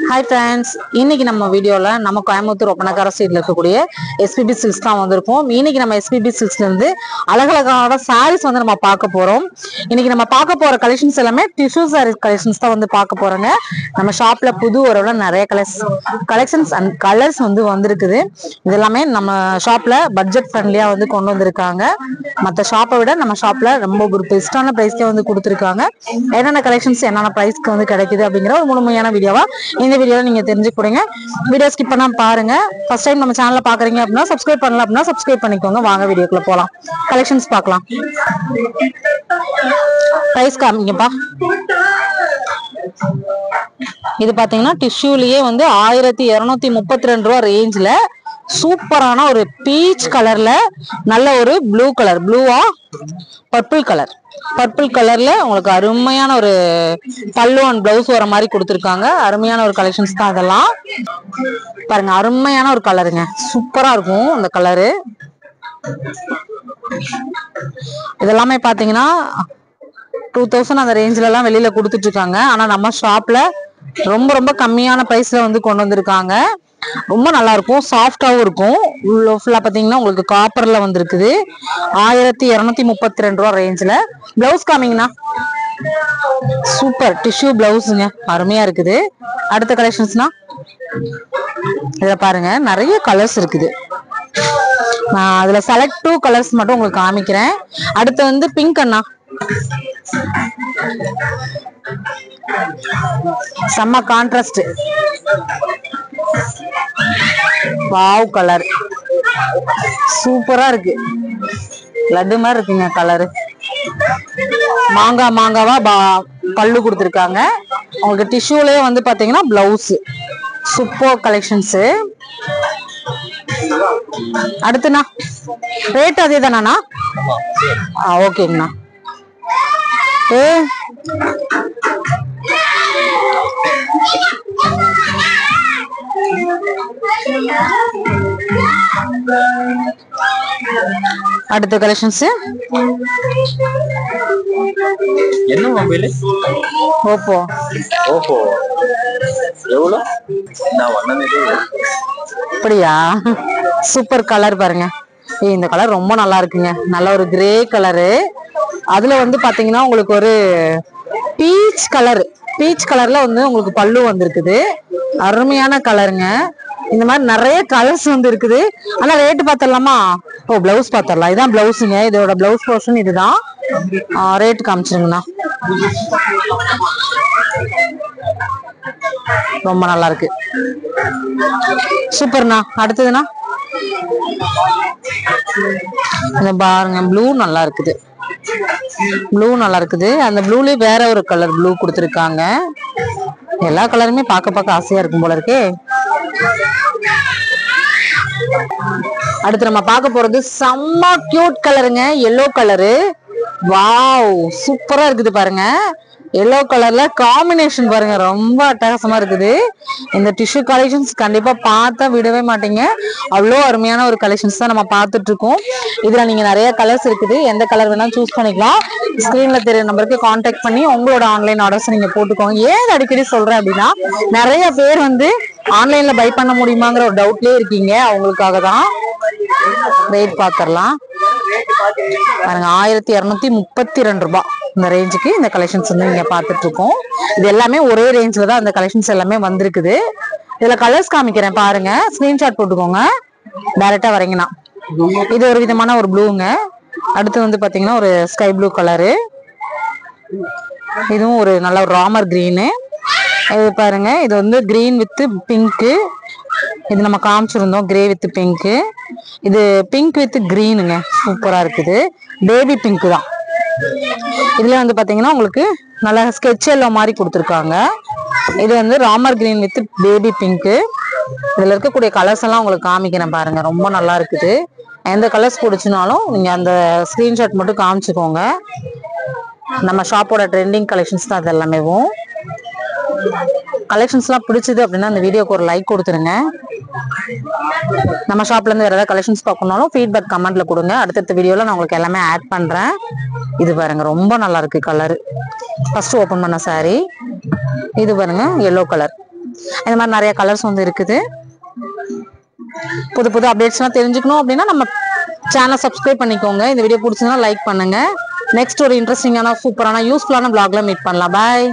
Hi friends, இன்னைக்கு நம்ம வீடியோல நம்ம கோயம்புத்தூர் ஒப்பனக்கார ஸ்ட்ரீட்ல இருக்கக்கூடிய SPB சில்க்ஸ் தான் வந்திருக்கோம். இன்னைக்கு நம்ம SPB சில்க்ஸ்ல இருந்து அழகழகான சாரீஸ் வந்து நம்ம பார்க்க போறோம். இன்னைக்கு நம்ம பார்க்க போற கலெக்ஷன்ஸ் எல்லாமே டிஷ்யூ சாரீஸ் கலெக்ஷன்ஸ் தான் வந்து பார்க்க போறோங்க. நம்ம ஷாப்ல புது வரவுல நிறைய கலெக்ஷன்ஸ் அண்ட் கலர்ஸ் வந்து வந்திருக்குது. இது எல்லாமே நம்ம ஷாப்ல பட்ஜெட் ஃப்ரெண்ட்லியா வந்து கொண்டு வந்திருக்காங்க. மற்ற ஷாப்பை விட நம்ம ஷாப்ல ரொம்ப ஒரு பெஸ்டான பிரைஸ்க்கே வந்து கொடுத்துருக்காங்க. என்னென்ன கலெக்ஷன்ஸ் என்னென்ன பிரைஸ்க்கு வந்து கிடைக்குது அப்படிங்கிற ஒரு முழுமையான வீடியோவா இந்த வீடியோல நீங்க தெரிஞ்சுக்கூடுங்க. வீடியோ ஸ்கிப் பண்ணாம பாருங்க. ஃபர்ஸ்ட் டைம் நம்ம சேனலை பாக்குறீங்க அப்படின்னா சப்ஸ்கிரைப் பண்ணல அப்படின்னா சப்ஸ்கிரைப் பண்ணிக்கோங்க. வாங்க வீடியோக்குள்ள போலாம். கலெக்ஷன்ஸ் பார்க்கலாம். பிரைஸ் காமிங்கப்பா. இது பாத்தீங்கன்னா டிஷ்யூலயே வந்து 1232 ரூபா ரேஞ்ச்ல சூப்பரான ஒரு பீச் கலர்ல நல்ல ஒரு ப்ளூ கலர், ப்ளூவா பர்பிள் கலர்ல உங்களுக்கு அருமையான ஒரு பல்லு அண்ட் பிளவுஸ் வர மாதிரி கொடுத்துருக்காங்க. அருமையான ஒரு கலெக்ஷன்ஸ் தான் அதெல்லாம். பாருங்க, அருமையான ஒரு கலருங்க, சூப்பரா இருக்கும் இந்த கலரு. இதெல்லாமே பாத்தீங்கன்னா 2000 அந்த ரேஞ்சில எல்லாம் வெளியில கொடுத்துட்டு இருக்காங்க. ஆனா நம்ம ஷாப்ல ரொம்ப ரொம்ப கம்மியான பிரைஸ்ல வந்து கொண்டு வந்திருக்காங்க. ரொம்ப நல்லா இருக்கும், சாஃப்டாவும் இருக்கும். ஃபுல்லா பாத்தீங்கன்னா உங்களுக்கு காப்பர்ல வந்திருக்குது. 1232 ரூபா ரேஞ்சில. பிளவுஸ் காமிங்கண்ணா. சூப்பர் டிஷ்யூ பிளவுஸுங்க, அருமையா இருக்குது. அடுத்த கலெக்ஷன்ஸ்னா இத பாருங்க, நிறைய கலர்ஸ் இருக்குது. நான் அதுல செலக்ட் 2 கலர்ஸ் மட்டும் உங்களுக்கு காமிக்கிறேன். அடுத்து வந்து பிங்க் அண்ணா, செம்ம கான்ட்ராஸ்ட், வாவ் கலர், சூப்பரா இருக்கு, லட்டு மாதிரி இருக்குங்க கலரு. மாங்காவா பல்லு கொடுத்துருக்காங்க. உங்களுக்கு டிஷ்யூலயே வந்து பாத்தீங்கன்னா பிளவுஸ். Super collections. அடுத்துண்ணா ரேட் அதே தானா? ஓகேங்கண்ணா. அடுத்த கலெக்ஷன்ஸ் என்ன மொபைல்? ஓப்போ. எவ்வளவு? நான் வண்ணமே அப்படியா? சூப்பர் கலர் பாருங்க. இந்த கலர் ரொம்ப நல்லா இருக்குங்க. நல்ல ஒரு கிரே கலரு. அதுல வந்து பாத்தீங்கன்னா உங்களுக்கு ஒரு பீச் கலர்ல வந்து உங்களுக்கு பல்லு வந்திருக்குது. அருமையான கலருங்க. இந்த மாதிரி நிறைய கலர்ஸ் வந்து இருக்குது. ஆனா ரேட் பாத்திரலாமா? பிளவுஸ் பாத்திரலாம். இதான் பிளவுஸுங்க. இதோட பிளவுஸ் போர்ஷன் இதுதான். ரேட் காமிச்சிருங்கண்ணா. ரொம்ப நல்லா இருக்கு, சூப்பர்ண்ணா. அடுத்ததுண்ணா பாருங்க, ப்ளூ நல்லா இருக்குது. அந்த ப்ளூலயே வேற ஒரு கலர் ப்ளூ கொடுத்துருக்காங்க. எல்லா கலருமே பார்க்க ஆசையா இருக்கும் போல இருக்கே. அடுத்து நம்ம பார்க்க போறது செம்ம கியூட் கலருங்க, எல்லோ கலரு. வாவ், சூப்பரா இருக்குது பாருங்க. எல்லோ கலர்ல காம்பினேஷன் பாருங்க, ரொம்ப அட்டகாசமா இருக்குது. இந்த டிஷ்யூ கலெக்ஷன்ஸ் கண்டிப்பா பார்த்தா விடவே மாட்டீங்க. அவ்வளோ அருமையான ஒரு கலெக்ஷன்ஸ் தான் நம்ம பார்த்துட்டு இருக்கோம். இதுல நீங்க நிறைய கலர்ஸ் இருக்குது. எந்த கலர் வேணாலும் சூஸ் பண்ணிக்கலாம். ஸ்கிரீன்ல தெரிய நம்பருக்கு கான்டாக்ட் பண்ணி உங்களோட ஆன்லைன் ஆர்டர்ஸ் நீங்க போட்டுக்கோங்க. ஏன் அடிக்கடி சொல்றேன் அப்படின்னா, நிறைய பேர் வந்து ஆன்லைன்ல பை பண்ண முடியுமாங்கிற ஒரு டவுட்லயே இருக்கீங்க. அவங்களுக்காக தான். ரேட் பாத்திரலாம் பாருங்க. 1232 ரூபாய் இந்த ரேஞ்சுக்கு இந்த கலெக்ஷன்ஸ் வந்து நீங்க பாத்துட்டு இருக்கோம். இது எல்லாமே ஒரே ரேஞ்ச்ல தான் இந்த கலெக்ஷன்ஸ் எல்லாமே வந்திருக்குது. இதுல கலர்ஸ் காமிக்கிறேன் பாருங்க, ஸ்கிரீன்ஷாட் போட்டுக்கோங்க. டைரக்டா வரீங்கன்னா இது ஒரு விதமான ஒரு ப்ளூங்க. அடுத்து வந்து பாத்தீங்கன்னா ஒரு ஸ்கை ப்ளூ கலரு. இதுவும் ஒரு நல்ல ஒரு ராமர் கிரீனு. இது பாருங்க, இது வந்து கிரீன் வித் பிங்க்கு. இது நம்ம காமிச்சிருந்தோம், கிரே வித் பிங்க்கு. இது பிங்க் வித் கிரீனுங்க, சூப்பரா இருக்குது. பேபி பிங்க் தான். இதுல வந்து பாத்தீங்கன்னா உங்களுக்கு நல்ல ஸ்கெட்ச் எல்லோ மாதிரி கொடுத்துருக்காங்க. இது வந்து Ramar green with baby pink. இதுல இருக்கக்கூடிய கலர்ஸ் எல்லாம் உங்களுக்கு காமிக்கிறேன் பாருங்க, ரொம்ப நல்லா இருக்குது. எந்த கலர்ஸ் பிடிச்சினாலும் நீங்க அந்த ஸ்கிரீன்ஷாட் மட்டும் காமிச்சுக்கோங்க. நம்ம ஷாப்போட ட்ரெண்டிங் கலெக்ஷன்ஸ் தான் அது எல்லாமே. கலெக்ஷன்ஸ்லாம் பிடிச்சது அப்படின்னா அந்த வீடியோக்கு ஒரு லைக் கொடுத்துருங்க. நம்ம ஷாப்ல இருந்து வேற ஏதாவது கலெக்ஷன்ஸ் பார்க்கணும்னாலும் ஃபீட்பேக் கமெண்ட்ல கொடுங்க. அடுத்தடுத்த வீடியோல நான் உங்களுக்கு எல்லாமே ஆட் பண்றேன். இது பாருங்க, ரொம்ப நல்லா இருக்கு கலர். ஃபர்ஸ்ட் ஓபன் பண்ண சாரி இது பாருங்க எல்லோ கலர். இந்த மாதிரி நிறைய கலர்ஸ் வந்து இருக்குது. புது புது அப்டேட்ஸ்லாம் தெரிஞ்சுக்கணும் அப்படின்னா நம்ம சேனலை சப்ஸ்கிரைப் பண்ணிக்கோங்க. இந்த வீடியோ பிடிச்சதுன்னா லைக் பண்ணுங்க. நெக்ஸ்ட் ஒரு இன்ட்ரெஸ்டிங்கான சூப்பரான யூஸ்ஃபுல்லான vlogல மீட் பண்ணலாம். பாய்.